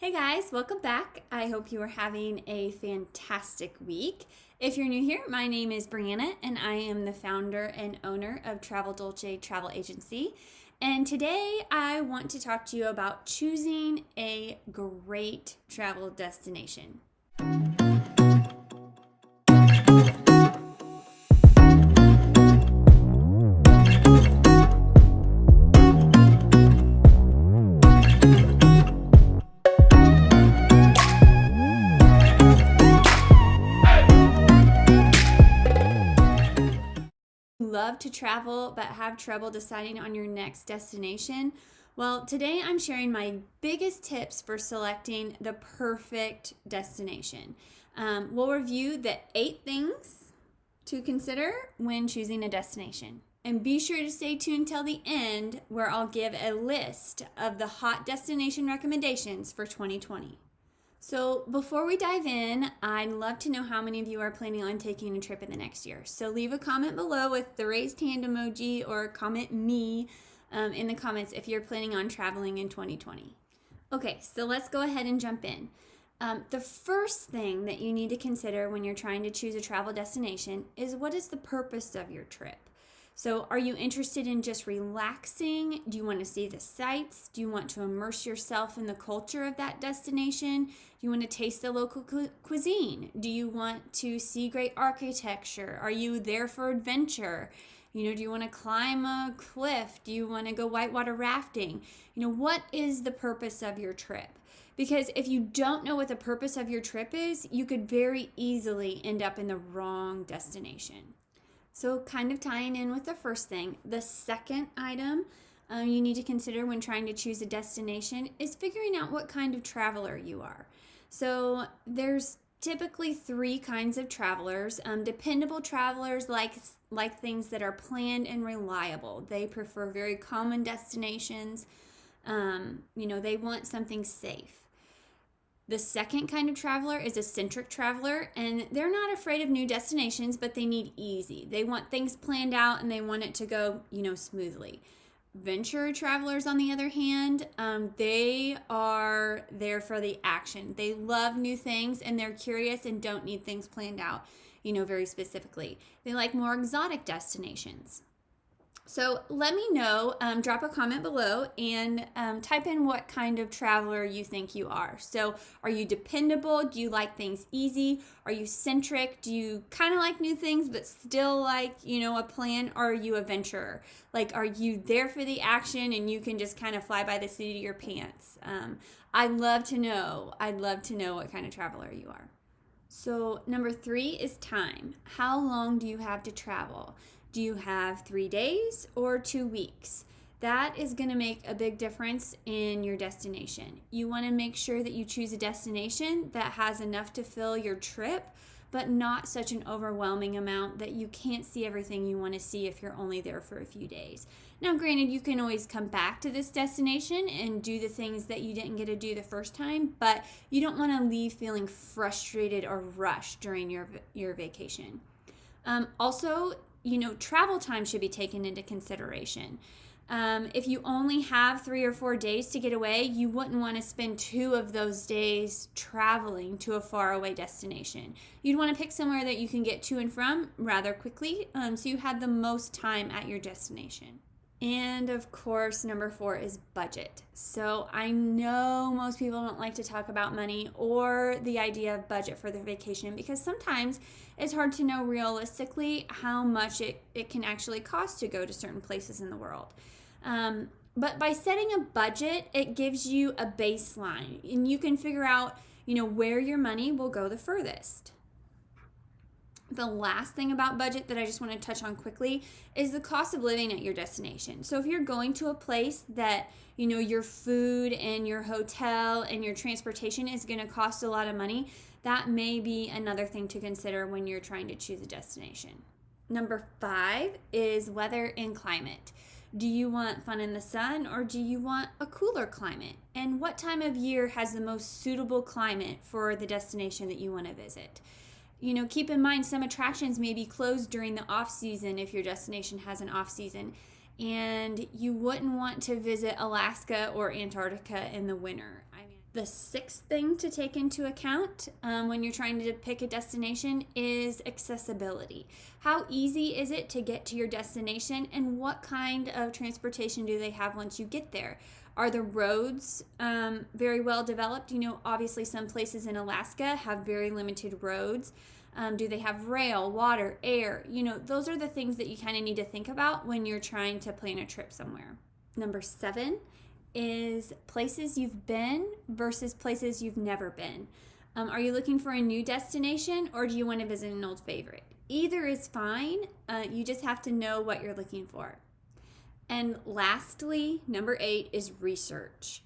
Hey guys, welcome back. I hope you are having a fantastic week. If you're new here, my name is Brianna and I am the founder and owner of Travel Dolce Travel Agency. And today I want to talk to you about choosing a great travel destination. Love to travel but have trouble deciding on your next destination? Well, today I'm sharing my biggest tips for selecting the perfect destination. We'll review the 8 things to consider when choosing a destination. And be sure to stay tuned till the end where I'll give a list of the hot destination recommendations for 2020. So before we dive in, I'd love to know how many of you are planning on taking a trip in the next year. So leave a comment below with the raised hand emoji or comment me in the comments if you're planning on traveling in 2020. Okay, so let's go ahead and jump in. The first thing that you need to consider when you're trying to choose a travel destination is what is the purpose of your trip? So are you interested in just relaxing? Do you want to see the sights? Do you want to immerse yourself in the culture of that destination? Do you want to taste the local cuisine? Do you want to see great architecture? Are you there for adventure? Do you want to climb a cliff? Do you want to go whitewater rafting? What is the purpose of your trip? Because if you don't know what the purpose of your trip is, you could very easily end up in the wrong destination. So kind of tying in with the first thing, the second item you need to consider when trying to choose a destination is figuring out what kind of traveler you are. So there's typically 3 kinds of travelers. Dependable travelers like things that are planned and reliable. They prefer very common destinations. They want something safe. The second kind of traveler is a centric traveler, and they're not afraid of new destinations, but they need easy. They want things planned out and they want it to go, smoothly. Venture travelers, on the other hand, they are there for the action. They love new things and they're curious and don't need things planned out, very specifically. They like more exotic destinations. So let me know, drop a comment below and type in what kind of traveler you think you are. So are you dependable? Do you like things easy? Are you centric? Do you kind of like new things but still like, a plan? Or are you a venturer? Like, are you there for the action and you can just kind of fly by the seat of your pants? I'd love to know what kind of traveler you are. So number 3 is time. How long do you have to travel? Do you have 3 days or 2 weeks? That is going to make a big difference in your destination. You want to make sure that you choose a destination that has enough to fill your trip, but not such an overwhelming amount that you can't see everything you want to see if you're only there for a few days. Now, granted, you can always come back to this destination and do the things that you didn't get to do the first time, but you don't want to leave feeling frustrated or rushed during your vacation. Also, travel time should be taken into consideration. If you only have 3 or 4 days to get away, you wouldn't want to spend 2 of those days traveling to a faraway destination. You'd want to pick somewhere that you can get to and from rather quickly, so you have the most time at your destination. And of course, number 4 is budget. So I know most people don't like to talk about money or the idea of budget for their vacation because sometimes it's hard to know realistically how much it can actually cost to go to certain places in the world. But by setting a budget, it gives you a baseline and you can figure out, where your money will go the furthest. The last thing about budget that I just want to touch on quickly is the cost of living at your destination. So if you're going to a place that, your food and your hotel and your transportation is going to cost a lot of money, that may be another thing to consider when you're trying to choose a destination. Number 5 is weather and climate. Do you want fun in the sun or do you want a cooler climate? And what time of year has the most suitable climate for the destination that you want to visit? Keep in mind some attractions may be closed during the off season if your destination has an off season, and you wouldn't want to visit Alaska or Antarctica in the winter. The sixth thing to take into account when you're trying to pick a destination is accessibility. How easy is it to get to your destination, and what kind of transportation do they have once you get there? Are the roads very well developed? Obviously some places in Alaska have very limited roads. Do they have rail, water, air? Those are the things that you kind of need to think about when you're trying to plan a trip somewhere. Number 7 is places you've been versus places you've never been. Are you looking for a new destination, or do you want to visit an old favorite? Either is fine. You just have to know what you're looking for. And lastly, number 8 is research.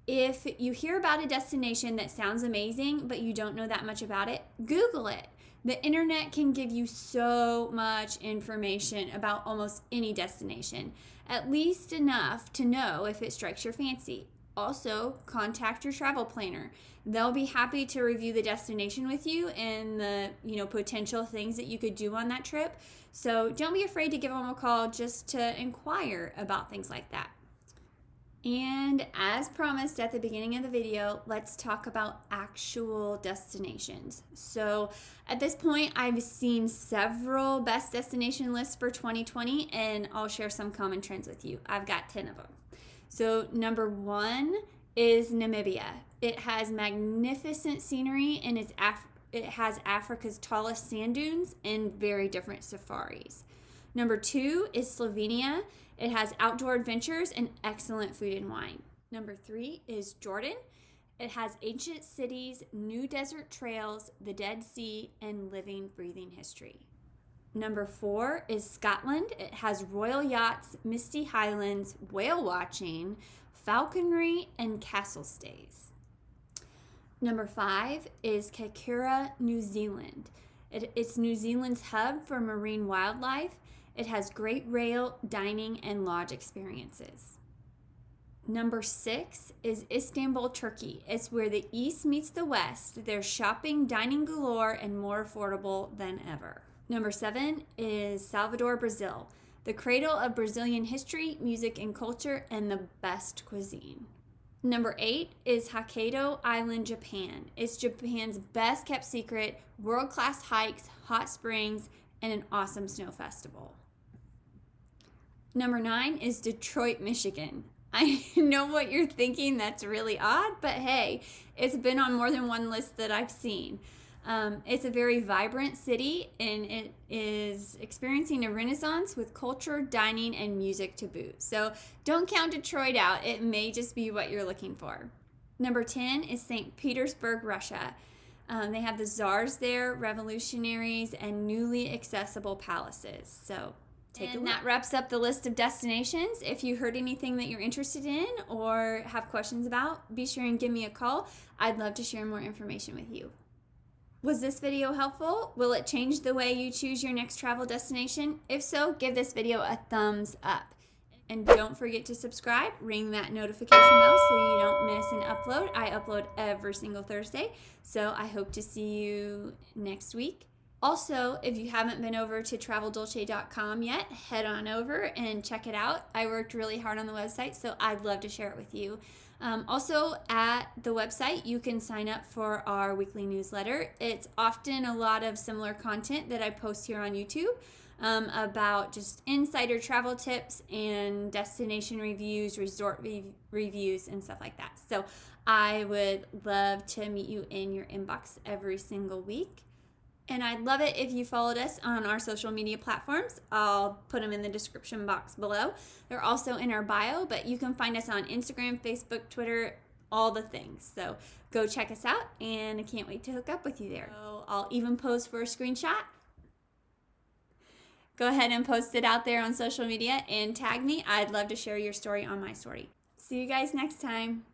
If you hear about a destination that sounds amazing, but you don't know that much about it, Google it. The internet can give you so much information about almost any destination, at least enough to know if it strikes your fancy. Also, contact your travel planner. They'll be happy to review the destination with you and the potential things that you could do on that trip. So don't be afraid to give them a call just to inquire about things like that. And as promised at the beginning of the video, let's talk about actual destinations. So at this point, I've seen several best destination lists for 2020, and I'll share some common trends with you. I've got 10 of them. So number 1 is Namibia. It has magnificent scenery, and it has Africa's tallest sand dunes and very different safaris. Number 2 is Slovenia. It has outdoor adventures and excellent food and wine. Number 3 is Jordan. It has ancient cities, new desert trails, the Dead Sea, and living, breathing history. Number 4 is Scotland. It has royal yachts, misty highlands, whale watching, falconry, and castle stays. Number 5 is Kakura, New Zealand. It's New Zealand's hub for marine wildlife. It has great rail, dining, and lodge experiences. Number 6 is Istanbul, Turkey. It's where the East meets the West. There's shopping, dining galore, and more affordable than ever. Number 7 is Salvador, Brazil. The cradle of Brazilian history, music, and culture, and the best cuisine. Number 8 is Hokkaido Island, Japan. It's Japan's best kept secret, world-class hikes, hot springs, and an awesome snow festival. Number 9 is Detroit, Michigan. I know what you're thinking, that's really odd, but hey, it's been on more than one list that I've seen. It's a very vibrant city, and it is experiencing a renaissance with culture, dining, and music to boot. So don't count Detroit out. It may just be what you're looking for. Number 10 is St. Petersburg, Russia. They have the czars there, revolutionaries, and newly accessible palaces. So take a look. And that wraps up the list of destinations. If you heard anything that you're interested in or have questions about, be sure and give me a call. I'd love to share more information with you. Was this video helpful? Will it change the way you choose your next travel destination? If so, give this video a thumbs up. And don't forget to subscribe, ring that notification bell so you don't miss an upload. I upload every single Thursday, so I hope to see you next week. Also, if you haven't been over to traveldolce.com yet, head on over and check it out. I worked really hard on the website, so I'd love to share it with you. Also, at the website, you can sign up for our weekly newsletter. It's often a lot of similar content that I post here on YouTube about just insider travel tips and destination reviews, resort reviews, and stuff like that. So I would love to meet you in your inbox every single week. And I'd love it if you followed us on our social media platforms. I'll put them in the description box below. They're also in our bio, but you can find us on Instagram, Facebook, Twitter, all the things. So go check us out, and I can't wait to hook up with you there. So I'll even pose for a screenshot. Go ahead and post it out there on social media and tag me. I'd love to share your story on my story. See you guys next time.